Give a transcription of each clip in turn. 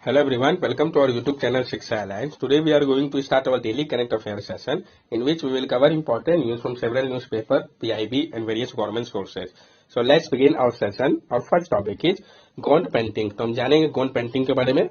Hello everyone, welcome to our YouTube channel Shiksha Alliance. Today we are going to start our daily current affairs session in which we will cover important news from several newspapers, PIB and various government sources. So let's begin our session. Our first topic is Gond painting. तो हम जानेंगे Gond painting के बारे में।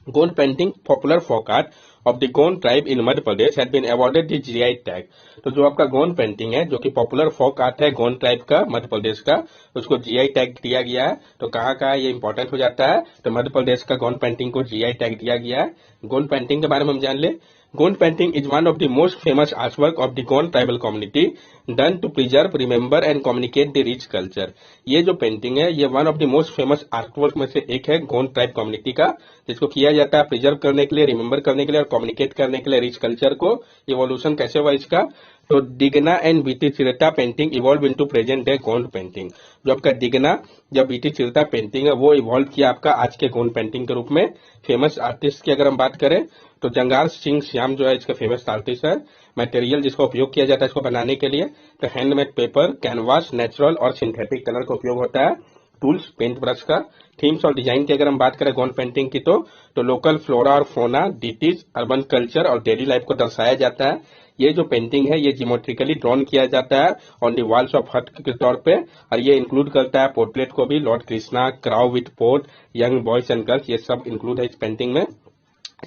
Gond painting popular folk art of the Gond tribe in Madhya Pradesh has been awarded the GI tag. तो जो आपका Gond painting है जो कि पॉपुलर फोक आर्ट है गोंड ट्राइब का मध्य प्रदेश का, उसको जीआई टैग दिया गया है। तो कहाँ कहाँ ये इंपॉर्टेंट हो जाता है, तो मध्य प्रदेश का गोंड पेंटिंग को जीआई टैग दिया गया है। गोंड पेंटिंग के बारे में हम जान ले। Gond painting is one of the most famous artwork of the Gond tribal community done to preserve, remember and communicate the rich culture. ये जो पेंटिंग है ये one of the most famous artwork में से एक है गोंड ट्राइब कम्युनिटी का, जिसको किया जाता है प्रिजर्व करने के लिए, रिमेंबर करने के लिए और कम्युनिकेट करने के लिए रिच कल्चर को। इवोल्यूशन कैसे हुआ इसका, तो दिगना एंड बीटी चिरता painting evolve into present day Gond painting. जो आपका दिगना जब बीटी चिरता पेंटिंग है वो इवॉल्व किया आपका आज के गोंड पेंटिंग के रूप में। फेमस आर्टिस्ट की अगर हम बात करें तो जंगार सिंह श्याम जो है इसका फेमस आर्टिस्ट है। मटेरियल जिसका उपयोग किया जाता है इसको बनाने के लिए तो हैंडमेड पेपर, कैनवास, नेचुरल और सिंथेटिक कलर का उपयोग होता है। टूल्स पेंट ब्रश का। थीम्स और डिजाइन की अगर हम बात करें गोंड पेंटिंग की तो लोकल फ्लोरा और फोना, डिटीज, अर्बन कल्चर और डेली लाइफ को दर्शाया जाता है। ये जो पेंटिंग है ये जियोमेट्रिकली ड्रॉन किया जाता है ऑन द वॉल्स ऑफ हट के तौर पे, और ये इंक्लूड करता है पोर्ट्रेट को भी, lord Krishna, crow with pot, young boys and girls, ये सब इंक्लूड है इस पेंटिंग में।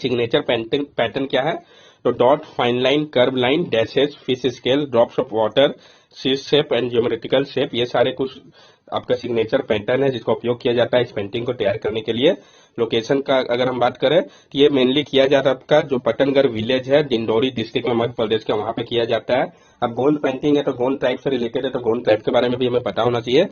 सिग्नेचर पेंटिंग पैटर्न क्या है, तो dot, fine line, curve line, dashes, fish scale, drops of water, sheet shape and geometrical shape, ये सारे कुछ आपका सिग्नेचर पैटर्न है जिसका उपयोग किया जाता है इस पेंटिंग को तैयार करने के लिए। लोकेशन का अगर हम बात करें तो ये मेनली किया जाता है आपका जो पटनगर विलेज है डिंडोरी डिस्ट्रिक्ट में मध्य प्रदेश का, वहां पे किया जाता है। अब गोंड पेंटिंग है तो गोंड ट्राइब से रिलेटेड है तो गोंड ट्राइब के बारे में भी हमें पता होना चाहिए।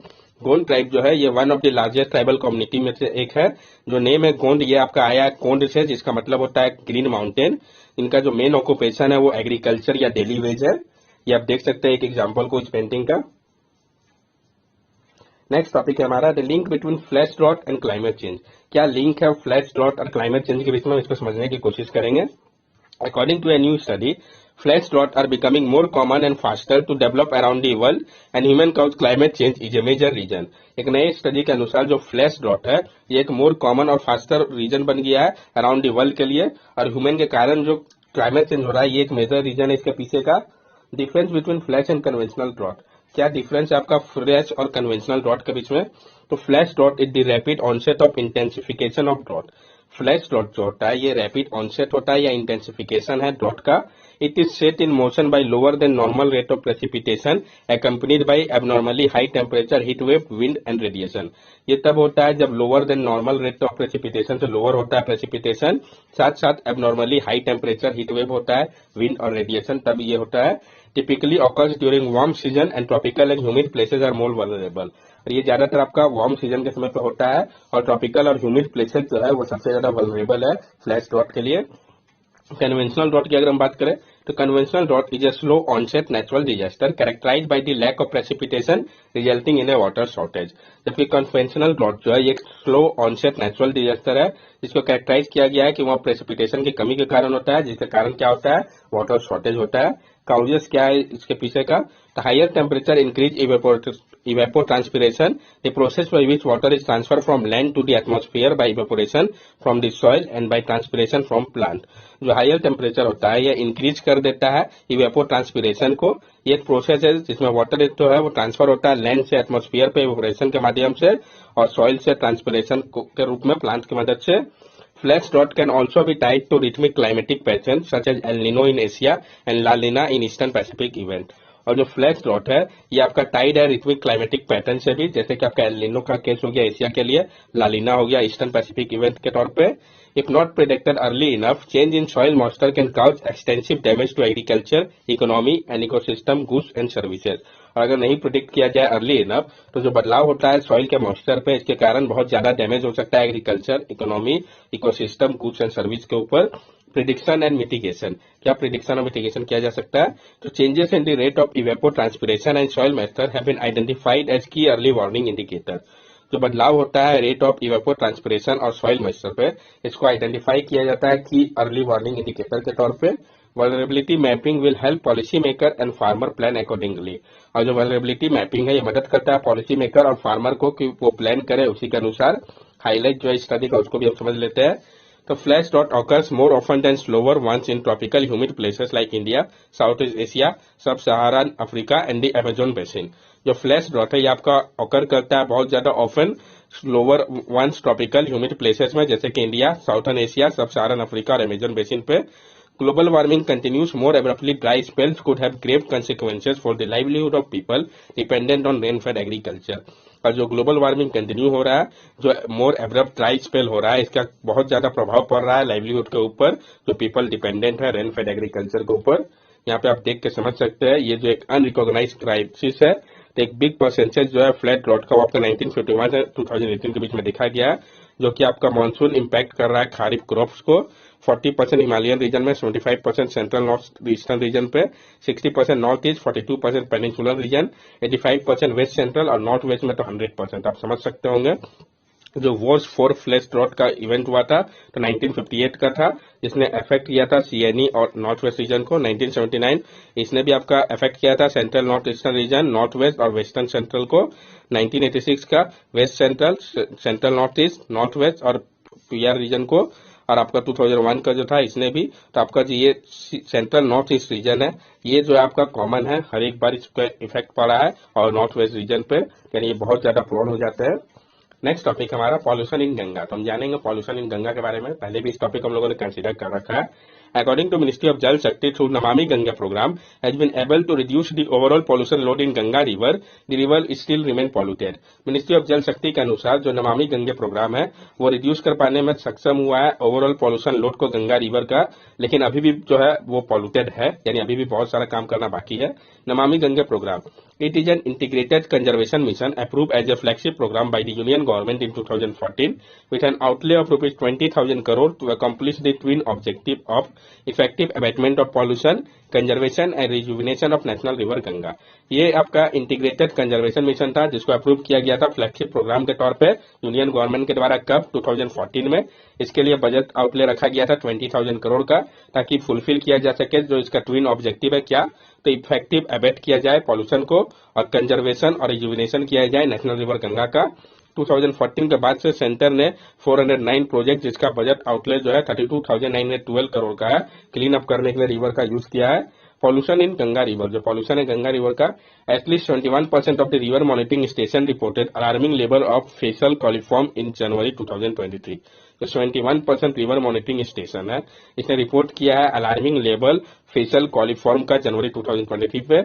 गोंड ट्राइब जो है ये one of the largest tribal community में से एक है। जो नेम है गोंड ये आपका आया है कोंड से, जिसका मतलब होता है ग्रीन माउंटेन। इनका जो मेन ऑक्यूपेशन है वो एग्रीकल्चर या डेली वेज है। ये आप देख सकते हैं एक एग्जाम्पल को इस पेंटिंग का। नेक्स्ट टॉपिक है हमारा the link between flash drought and climate change. क्या लिंक है फ्लैश ड्रॉट और क्लाइमेट चेंज के बीच में, इसको समझने की कोशिश करेंगे। According to a new study, flash drought are becoming more common and faster to develop around the world and human cause climate change is a major reason. एक नए स्टडी के अनुसार जो फ्लैश ड्रॉट है ये एक मोर कॉमन और faster reason बन गया है अराउंड द वर्ल्ड के लिए, और ह्यूमन के कारण जो क्लाइमेट चेंज हो रहा है ये एक मेजर रीजन है इसके पीछे का। Difference between flash and conventional drought, क्या डिफरेंस है आपका फ्लैश और कन्वेंशनल ड्रॉट के बीच में, तो flash drought is the rapid onset of intensification of drought. Flash drought जो होता है ये रैपिड ऑनसेट होता है या इंटेंसिफिकेशन है ड्रॉट का। It is set in motion by lower than normal rate of precipitation accompanied by abnormally high temperature, heat wave, wind and radiation. ये तब होता है जब lower than normal rate of precipitation से लोअर होता है प्रेसिपिटेशन, साथ साथ abnormally high temperature, heat wave होता है, विंड और रेडिएशन, तब ये होता है। Typically occurs during warm season and tropical and humid places are more vulnerable. और ये ज्यादातर आपका वार्म सीजन के समय पे होता है और ट्रॉपिकल और ह्यूमिड प्लेसेस जो है वो सबसे ज्यादा वल्नरेबल है फ्लैश ड्रॉट के लिए। कन्वेंशनल ड्रॉट की अगर हम बात करें तो conventional drought is a slow onset natural disaster characterized by the lack of precipitation resulting in a water shortage. जबकि कन्वेंशनल ड्रॉट जो है ये एक स्लो ऑनसेट नेचुरल डिजास्टर है जिसको कैरेक्टराइज किया गया है कि वहाँ प्रेसिपिटेशन की कमी के कारण होता है, जिसके कारण क्या होता है, वाटर शॉर्टेज होता है। काउजेस क्या है इसके पीछे का, तो higher temperature increase evapotranspiration, the process by which water is transferred from land to the atmosphere by evaporation from the soil and by transpiration from plant। जो हायर टेम्परेचर होता है ये इंक्रीज कर देता है इवेपोट्रांसपिरेशन को। ये एक प्रोसेस है जिसमें वाटर जो है वो ट्रांसफर होता है लैंड से एटमॉस्फेयर पे इवेपोरेशन के माध्यम से और सॉइल से ट्रांसपिरेशन के रूप में प्लांट की मदद से। Flash drought can also be tied to rhythmic climatic patterns such as El Nino in Asia and La Nina in Eastern Pacific event। और जो फ्लैश ड्रॉट है ये आपका टाइड है रिथमिक क्लाइमेटिक पैटर्न से भी, जैसे कि आपका एल नीनो का केस हो गया एशिया के लिए, लालिना हो गया ईस्टर्न पैसिफिक इवेंट के तौर पे। If not predicted early enough, change in soil moisture can cause extensive damage to agriculture, economy and ecosystem, goods and services. और अगर नहीं प्रिडिक्ट किया जाए अर्ली इनफ तो जो बदलाव होता है सॉइल के मॉइस्चर पे इसके कारण बहुत ज्यादा डैमेज हो सकता है agriculture, economy, ecosystem, goods and service के ऊपर। प्रिडिक्शन एंड मिटिगेशन, क्या प्रिडिक्शन और मिटिगेशन किया जा सकता है, तो changes in the rate of evapotranspiration and soil moisture have been identified as key early warning indicator. जो बदलाव होता है रेट ऑफ इवेपोट्रांसपिरेशन और सॉइल मॉइस्चर पे इसको आइडेंटिफाई किया जाता है की अर्ली वार्निंग इंडिकेटर के तौर पे। Vulnerability mapping will help policy maker and farmer plan accordingly. और जो वल्नरेबिलिटी मैपिंग है ये मदद करता है पॉलिसी मेकर और फार्मर को कि वो प्लान करे उसी के अनुसार। हाईलाइट जो है स्टडी का उसको भी हम समझ लेते हैं। तो फ्लैश डॉट occurs more often than slower ones in tropical humid places like India, South East Asia, sub Saharan Africa and the Amazon basin. जो फ्लैश डॉट है ये आपका ऑकर करता है बहुत ज्यादा often slower ones tropical humid places में, जैसे कि India, southern Asia, sub Saharan Africa और अमेजोन बेसिन पे। Global warming continues more abruptly. Dry spells could have grave consequences for the livelihood of people dependent on rain-fed agriculture. और जो global warming continue हो रहा है, जो मोर abrupt dry spell हो रहा है, इसका बहुत ज्यादा प्रभाव पड़ रहा है लाइवलीहुड के ऊपर, जो पीपल डिपेंडेंट है रेन फेड एग्रीकल्चर के ऊपर। यहाँ पे आप देख के समझ सकते हैं ये जो एक अनरिकॉग्नाइज क्राइसिस है, तो एक बिग परसेंटेज जो है फ्लैट ड्रॉट का आपका 1951 से 2018 के बीच में देखा गया है, जो कि आपका मानसून इम्पैक्ट कर रहा है खारिफ क्रॉप्स को। 40% हिमालयन रीजन में, 75% सेंट्रल नॉर्थ ईस्टर्न रीजन पे, 60% north east, 42% peninsular region, 85% west central और नॉर्थ वेस्ट में तो 100%। आप समझ सकते होंगे जो वॉर्स फोर फ्लैश ड्रॉट का इवेंट हुआ था तो 1958 का था, जिसने अफेक्ट किया था सीएनई और नॉर्थ वेस्ट रीजन को। 1979 इसने भी आपका अफेक्ट किया था central north eastern region, north west और वेस्टर्न सेंट्रल को। 1986 का west central, central north east, north west और पीआर रीजन को। और आपका 2001 का जो था इसने भी, तो आपका जो ये सेंट्रल नॉर्थ ईस्ट रीजन है ये जो है आपका कॉमन है, हर एक बार इसका इफेक्ट पड़ा है और नॉर्थ वेस्ट रीजन पे, यानी ये बहुत ज्यादा प्रोन हो जाते हैं। नेक्स्ट टॉपिक हमारा पॉल्यूशन इन गंगा। तो हम जानेंगे पॉल्यूशन इन गंगा के बारे में, पहले भी इस टॉपिक हम लोगों ने कंसीडर कर रखा है। According to Ministry of Jal Shakti through Namami Ganga program has been able to reduce the overall pollution load in Ganga river. The river is still remain polluted. Ministry of Jal Shakti के अनुसार जो Namami Gange programme है वो reduce कर पाने में सक्षम हुआ है ओवरऑल पॉल्यूशन लोड को गंगा रिवर का, लेकिन अभी भी जो है वो पॉल्यूटेड है, यानी अभी भी बहुत सारा काम करना बाकी है। Namami Gange programme it is an integrated conservation mission approved as a flagship program by the Union Government in 2014 with an outlay of rupees 20,000 crore to accomplish the twin objective of effective abatement of pollution, conservation and rejuvenation of national river Ganga। ये आपका integrated conservation mission था जिसको approve किया गया था flagship programme के तौर पे यूनियन गवर्नमेंट के द्वारा। कब? 2014 में। इसके लिए बजट आउटले रखा गया था 20,000 करोड़ का, ताकि फुलफिल किया जा सके जो इसका ट्विन ऑब्जेक्टिव है। क्या? तो इफेक्टिव अबेट किया जाए पॉल्यूशन को और कंजर्वेशन और रिजुविनेशन किया जाए नेशनल रिवर गंगा का। 2014 के बाद से सेंटर ने 409 प्रोजेक्ट जिसका बजट आउटले जो है 32,912 करोड़ का है, क्लीन अप करने के लिए रिवर का यूज किया है। पॉल्यूशन इन गंगा रिवर, जो पॉल्यूशन है गंगा रिवर का, at least 21% of the river monitoring station reported alarming level of faecal coliform in January 2023। तो 71% रिवर मॉनिटरिंग स्टेशन है, इसने रिपोर्ट किया है अलार्मिंग लेवल फेशियल कॉलिफॉर्म का जनवरी 2023 पे।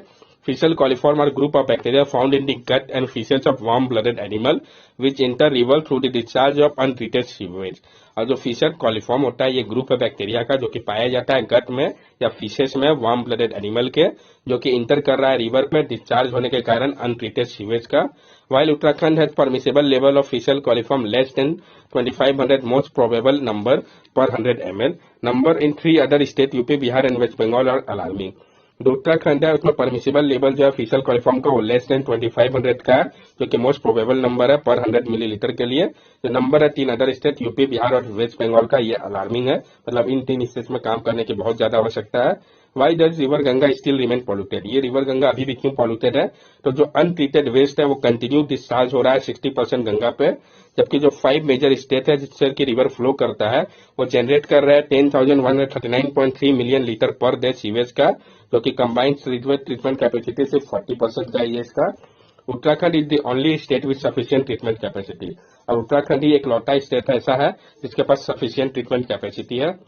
Fecal coliform are group of bacteria found in the gut and feces of warm-blooded animal which enter river through the discharge of untreated sewage। और जो फीशर coliform होता है ये ग्रुप है बैक्टीरिया का जो कि पाया जाता है गट में या फीसेस में वार्म ब्लडेड एनिमल के, जो कि इंटर कर रहा है रिवर में डिस्चार्ज होने के कारण अनट्रीटेड सीवेज का। While Uttarakhand has permissible level of fecal coliform less than 2500 most probable number per 100 ml, number in 3 other states UP, Bihar and West Bengal are alarming। जो उत्तराखंड है उसमें परमिसिबल लेवल जो है faecal coliform का वो less than 2500 का है, जो कि मोस्ट प्रोबेबल नंबर है पर 100 मिलीलीटर के लिए। जो नंबर है 3 अदर स्टेट यूपी, बिहार और वेस्ट बंगाल का, ये अलार्मिंग है। मतलब इन 3 स्टेट में काम करने की बहुत ज्यादा आवश्यकता है। Why does river Ganga still remain polluted? ये रिवर गंगा अभी भी क्यों पॉल्यूटेड है? तो जो अनट्रीटेड वेस्ट है वो कंटिन्यू डिस्चार्ज हो रहा है 60% गंगा पे, जबकि जो 5 मेजर स्टेट है जिससे कि रिवर फ्लो करता है वो जनरेट कर रहा है 10,139.3 million litre per day sewage का, जो कि कंबाइंड ट्रीटमेंट कैपेसिटी सिर्फ 40% का है इसका। Uttarakhand is the only state with sufficient treatment capacity. और उत्तराखंड ही एक लौटा स्टेट ऐसा है जिसके पास सफिशिएंट ट्रीटमेंट कैपेसिटी है।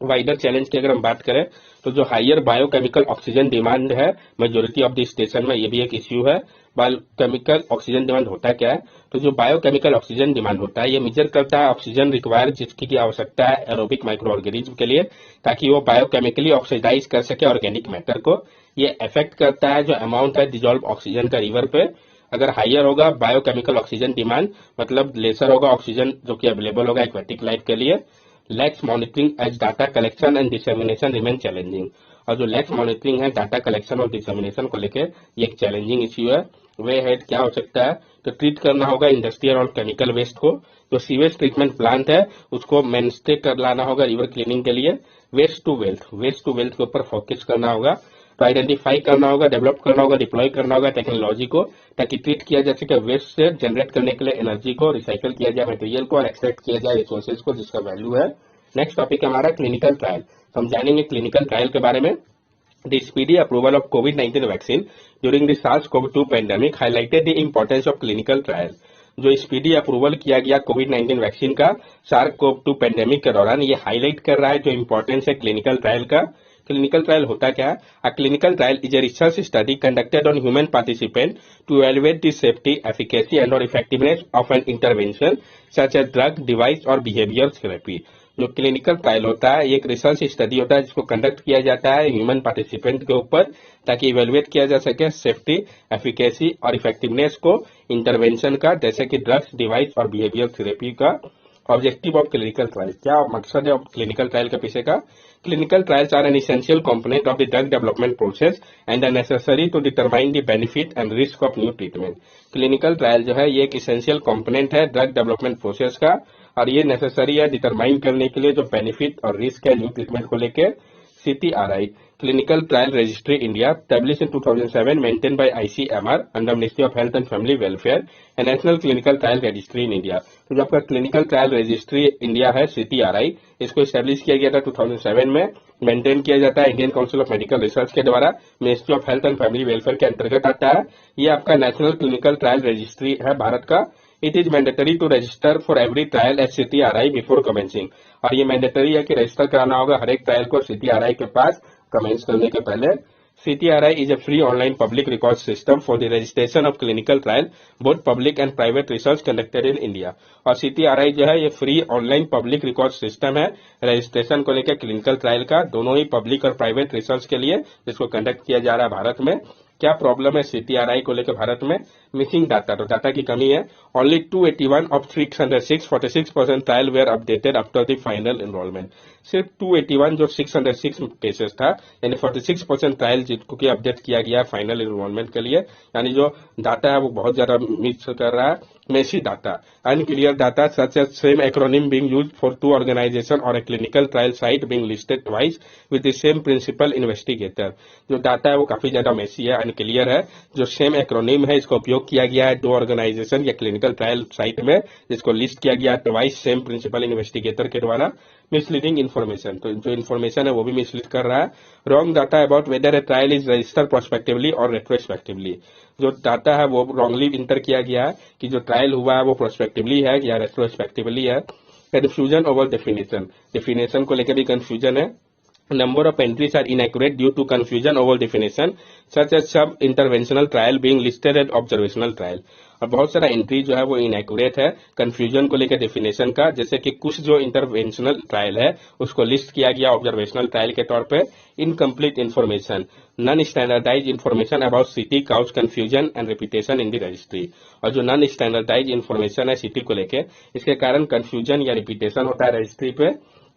वाइडर चैलेंज की अगर हम बात करें तो जो हायर बायोकेमिकल ऑक्सीजन डिमांड है मेजोरिटी ऑफ द स्टेशन में, ये भी एक इश्यू है। बायोकेमिकल ऑक्सीजन डिमांड होता क्या है? तो जो बायोकेमिकल ऑक्सीजन डिमांड होता है ये मेजर करता है ऑक्सीजन रिक्वायर जिसकी आवश्यकता है एरोबिक माइक्रो ऑर्गेनिज्म के लिए, ताकि वो बायोकेमिकली ऑक्सीडाइज कर सके ऑर्गेनिक मैटर को। ये अफेक्ट करता है जो अमाउंट है डिजॉल्व ऑक्सीजन का रिवर पे। अगर हायर होगा बायोकेमिकल ऑक्सीजन डिमांड, मतलब लेसर होगा ऑक्सीजन जो कि अवेलेबल होगा एक्वेटिक लाइफ के लिए। Lax monitoring as data collection and dissemination remain challenging. और जो लैक्स मॉनिटरिंग है डाटा कलेक्शन और डिसमिनेशन को लेकर ये एक चैलेंजिंग इश्यू है। वे हेड क्या हो सकता है? तो ट्रीट करना होगा इंडस्ट्रियल और केमिकल वेस्ट को। जो सीवेज ट्रीटमेंट प्लांट है उसको मेनस्टे कर लाना होगा रिवर क्लीनिंग के लिए। वेस्ट टू वेल्थ के ऊपर फोकस करना होगा। तो आइडेंटिफाई करना होगा, डेवलप करना होगा, डिप्लॉय करना होगा टेक्नोलॉजी को, ताकि ट्रीट किया जा सके वेस्ट से जनरेट करने के लिए एनर्जी को, रिसाइकल किया जाए मटेरियल को और एक्सट्रैक्ट किया जाए रिसोर्सेज को जिसका वैल्यू है। नेक्स्ट टॉपिक है हमारा क्लिनिकल ट्रायल। हम जानेंगे क्लिनिकल ट्रायल के बारे में। The speedy approval of COVID-19 vaccine during the SARS-CoV-2 pandemic highlighted the importance of clinical trial। जो स्पीडी अप्रूवल किया गया कोविड-19 वैक्सीन का SARS-CoV-2 पेंडेमिक के दौरान, ये हाईलाइट कर रहा है जो इंपॉर्टेंस है क्लिनिकल ट्रायल का। क्लिनिकल ट्रायल होता क्या है? A clinical trial is a research study conducted on human participant to evaluate the safety, efficacy and और effectiveness of an intervention such as drug, device और बिहेवियर थेरेपी। जो clinical trial होता है, ये एक रिसर्च स्टडी होता है जिसको कंडक्ट किया जाता है ह्यूमन पार्टिसिपेंट के ऊपर, ताकि इवेलुएट किया जा सके सेफ्टी, एफिकेसी और इफेक्टिवनेस को इंटरवेंशन का, जैसे कि ड्रग्स, डिवाइस और बिहेवियर थेरेपी का। ऑब्जेक्टिव ऑफ क्लिनिकल ट्रायल, क्या मकसद है क्लिनिकल ट्रायल के पीछे का? Clinical trials are an essential component of the drug development process and are necessary to determine the benefit and risk of new treatment. Clinical trial जो है ये एक इसेंशियल कंपोनेंट है ड्रग डेवलपमेंट प्रोसेस का, और ये नेसेसरी है determine करने के लिए जो बेनिफिट और रिस्क है न्यू ट्रीटमेंट को लेकर। CTRI clinical trial registry India, established in 2007, maintained by ICMR under Ministry of Health and Family Welfare, a national clinical trial registry in India। तो जो आपका क्लिनिकल ट्रायल रजिस्ट्री इंडिया है CTRI, इसको establish किया गया था 2007 में, मेंटेन किया जाता है Indian council of medical research के द्वारा, ministry of health and family welfare के अंतर्गत आता है। ये आपका नेशनल क्लिनिकल ट्रायल रजिस्ट्री है भारत का। It is mandatory to register for every trial at CTRI before commencing, और ये मैंडेटरी है कि रजिस्टर कराना होगा हर एक ट्रायल को CTRI के पास कमेंस करने के पहले। CTRI is a free online public record system for the registration of clinical trial, both public and private research conducted in India। और CTRI जो है ये free online public record system है रजिस्ट्रेशन को लेकर क्लिनिकल ट्रायल का, दोनों ही public और प्राइवेट रिसर्च के लिए, जिसको कंडक्ट किया जा रहा है भारत में। क्या प्रॉब्लम है CTRI को लेकर भारत में? मिसिंग डाटा, तो डाटा की कमी है। Only 281 of 606, 46% trial were updated after the final enrolment. सिर्फ 281 जो 606 केसेस था, यानी 46% ट्रायल जिसको कि अपडेट किया गया फाइनल एनरोलमेंट के लिए, यानी जो डाटा है वो बहुत ज्यादा मिस कर रहा है, messy data, unclear data such as same acronym being used for two organisation और a clinical trial site being listed twice with the same principal investigator. जो डाटा है वो काफी ज्यादा मेसी है, अनक्लियर है। जो सेम एक्रोनिम है इसका उपयोग किया गया है दो ऑर्गेनाइजेशन या क्लिनिकल ट्रायल साइट में, जिसको लिस्ट किया गया ट्वाइस सेम प्रिंसिपल इन्वेस्टिगेटर के द्वारा। मिसलीडिंग इन्फॉर्मेशन, तो जो इन्फॉर्मेशन है वो भी मिसलीड कर रहा है। Wrong data about whether A trial is registered prospectively और रेट्रोस्पेक्टिवली। जो डाटा है वो रॉन्गली इंटर किया गया है कि जो ट्रायल हुआ है वो प्रोस्पेक्टिवली है या रेट्रोस्पेक्टिवली है। कंफ्यूजन ओवर डेफिनेशन, डेफिनेशन को लेकर भी कंफ्यूजन है। Number of entries are inaccurate due to confusion over definition, such as some interventional trial being listed as observational trial। और बहुत सारा एंट्री जो है वो इनएक्यूरेट है कंफ्यूजन को लेकर डेफिनेशन का, जैसे कि कुछ जो इंटरवेंशनल ट्रायल है उसको लिस्ट किया गया ऑब्जर्वेशनल ट्रायल के तौर पे। Incomplete information, non standardise information about city cause confusion and repetition in the registry. और जो नॉन स्टैंडर्डाइज इन्फॉर्मेशन है सिटी को लेकर, इसके कारण कंफ्यूजन या रिपीटेशन होता है रजिस्ट्री पे।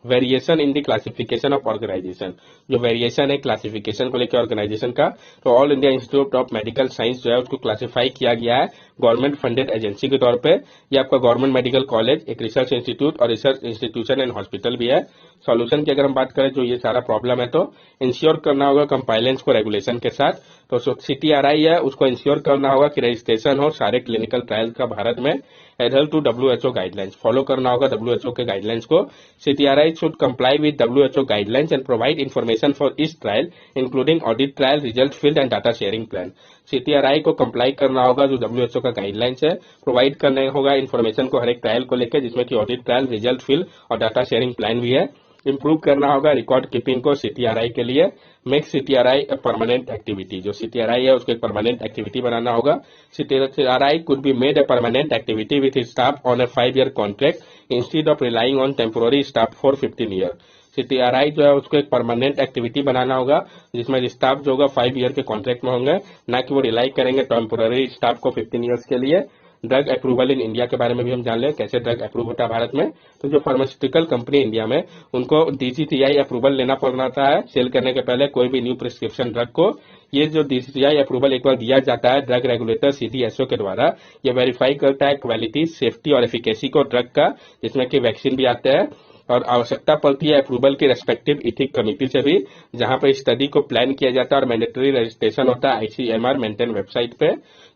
Variation in the classification of organisation, जो वेरिएशन है क्लासिफिकेशन को लेकर ऑर्गेनाइजेशन का, तो All India Institute of Medical Science जो है उसको क्लासिफाई किया गया है गवर्नमेंट फंडेड एजेंसी के तौर पे। ये आपका गवर्नमेंट मेडिकल कॉलेज एक रिसर्च इंस्टीट्यूट और रिसर्च इंस्टीट्यूशन एंड हॉस्पिटल भी है। सॉल्यूशन की अगर हम बात करें जो ये सारा प्रॉब्लम है, तो इंश्योर करना होगा कंपाइलेंस को रेगुलेशन के साथ। तो CTRI है उसको इंश्योर करना होगा कि रजिस्ट्रेशन हो सारे क्लिनिकल ट्रायल का भारत में। Adhere to WHO guidelines, follow करना होगा WHO के गाइडलाइंस को। CTRI should comply with WHO guidelines and provide information for each trial including audit trial, result field and data sharing plan. CTRI को comply करना होगा जो WHO का guidelines है, प्रोवाइड करना होगा इन्फॉर्मेशन को हर एक ट्रायल को लेकर, जिसमें कि ऑडिट ट्रायल, रिजल्ट फील्ड और डाटा शेयरिंग प्लान भी है। इंप्रूव करना होगा रिकॉर्ड कीपिंग को CTRI के लिए। Make CTRI a permanent activity, जो CTRI है उसको एक परमानेंट एक्टिविटी बनाना होगा। CTRI could be made a permanent activity with staff on A 5-year contract instead of relying on temporary staff for 15 year. CTRI जो है उसको एक परमानेंट एक्टिविटी बनाना होगा जिसमें स्टाफ जो होगा 5 ईयर के कॉन्ट्रैक्ट में होंगे, ना कि वो रिलाई करेंगे टेम्पोररी स्टाफ को 15 ईयर्स के लिए। ड्रग अप्रूवल इन इंडिया के बारे में भी हम जान लें कैसे ड्रग अप्रूव होता है भारत में। तो जो फार्मास्यूटिकल कंपनी इंडिया में, उनको DCGI अप्रूवल लेना पड़ता है सेल करने के पहले कोई भी न्यू प्रिस्क्रिप्शन ड्रग को। ये जो DCGI अप्रूवल एक बार दिया जाता है ड्रग रेगुलेटर CDSO के द्वारा, ये वेरीफाई करता है क्वालिटी, सेफ्टी और एफिकेसी को ड्रग का, जिसमें कि वैक्सीन भी आते हैं। और आवश्यकता पड़ती है अप्रूवल की रेस्पेक्टिव इथिक कमेटी से भी, जहां पर स्टडी को प्लान किया जाता है और मैंडेटरी रजिस्ट्रेशन होता है ICMR मेंटेन वेबसाइट पे।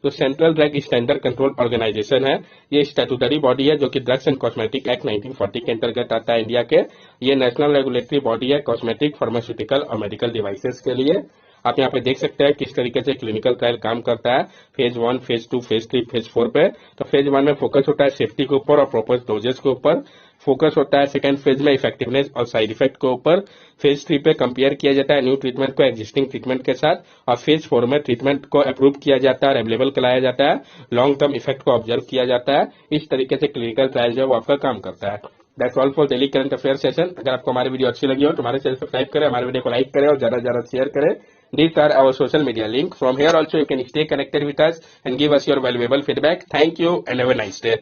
तो central drug standard control organisation है, ये स्टैट्यूटरी बॉडी है जो कि ड्रग्स एंड कॉस्मेटिक एक्ट 1940 के अंतर्गत आता है इंडिया के। ये नेशनल रेगुलेटरी बॉडी है कॉस्मेटिक, फार्मास्यूटिकल और मेडिकल डिवाइसेस के लिए। आप यहाँ पे देख सकते हैं किस तरीके से क्लिनिकल ट्रायल काम करता है, फेज 1, फेज 2, फेज 3, फेज 4 पे। तो फेज 1 में फोकस होता है सेफ्टी के ऊपर और प्रॉपर डोजेस के ऊपर, फोकस होता है सेकंड फेज में इफेक्टिवनेस और साइड इफेक्ट के ऊपर, फेज 3 पे कंपेयर किया जाता है न्यू ट्रीटमेंट को एग्जिस्टिंग ट्रीटमेंट के साथ, और फेज 4 में ट्रीटमेंट को अप्रूव किया जाता है और अवेलेबल कराया जाता है, लॉन्ग टर्म इफेक्ट को ऑब्जर्व किया जाता है। इस तरीके से क्लिनिकल ट्रायल जो है वो आपका काम करता है। That's all for daily current affair session. अगर आपको हमारी वीडियो अच्छी लगी हो तो हमारे चैनल सब्सक्राइब करें, हमारे वीडियो को लाइक करें और ज्यादा से ज्यादा शेयर करें। These are our social media link. From here also you can stay connected with us and give us your valuable feedback. Thank you and have a nice day.